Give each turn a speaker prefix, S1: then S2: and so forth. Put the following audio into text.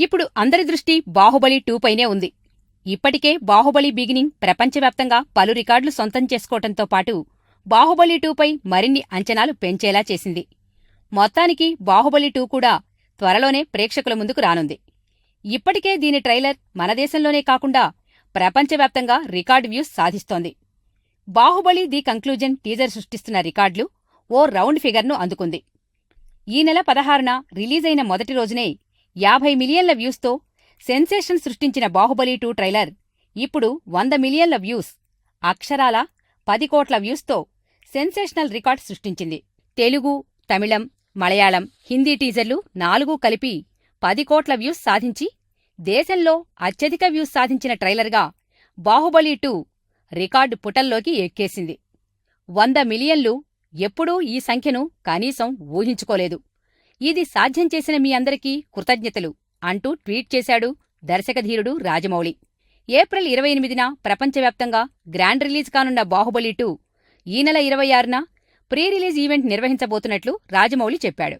S1: ఇప్పుడు అందరి దృష్టి బాహుబలి 2 పైనే ఉంది. ఇప్పటికే బాహుబలి బిగినింగ్ ప్రపంచవ్యాప్తంగా పలు రికార్డులు సొంతం చేసుకోవటంతో పాటు బాహుబలి 2 పై మరిన్ని అంచనాలు పెంచేలా చేసింది. మొత్తానికి బాహుబలి 2 కూడా త్వరలోనే ప్రేక్షకుల ముందుకు రానుంది. ఇప్పటికే దీని ట్రైలర్ మన దేశంలోనే కాకుండా ప్రపంచవ్యాప్తంగా రికార్డు వ్యూస్ సాధిస్తోంది. బాహుబలి ది కంక్లూజన్ టీజర్ సృష్టిస్తున్న రికార్డులు ఓ రౌండ్ ఫిగర్ను అందుకుంది. ఈ నెల 16న రిలీజైన మొదటి రోజునే 50 మిలియన్ల వ్యూస్తో సెన్సేషన్ సృష్టించిన బాహుబలి 2 ట్రైలర్ ఇప్పుడు 100 మిలియన్ల వ్యూస్, అక్షరాల 10 కోట్ల వ్యూస్తో సెన్సేషనల్ రికార్డ్ సృష్టించింది. తెలుగు, తమిళం, మలయాళం, హిందీ టీజర్లు 4 కలిపి 10 కోట్ల వ్యూస్ సాధించి దేశంలో అత్యధిక వ్యూస్ సాధించిన ట్రైలర్గా బాహుబలి 2 రికార్డు పుటల్లోకి ఎక్కేసింది. 100 మిలియన్లు ఎప్పుడూ ఈ సంఖ్యను కనీసం ఊహించుకోలేదు. ఇది సాధ్యం చేసిన మీ అందరికీ కృతజ్ఞతలు అంటూ ట్వీట్ చేశాడు దర్శకధీరుడు రాజమౌళి. ఏప్రిల్ 28న ప్రపంచవ్యాప్తంగా గ్రాండ్ రిలీజ్ కానున్న బాహుబలి 2 ఈ నెల 26న ప్రీ రిలీజ్ ఈవెంట్ నిర్వహించబోతున్నట్లు రాజమౌళి చెప్పాడు.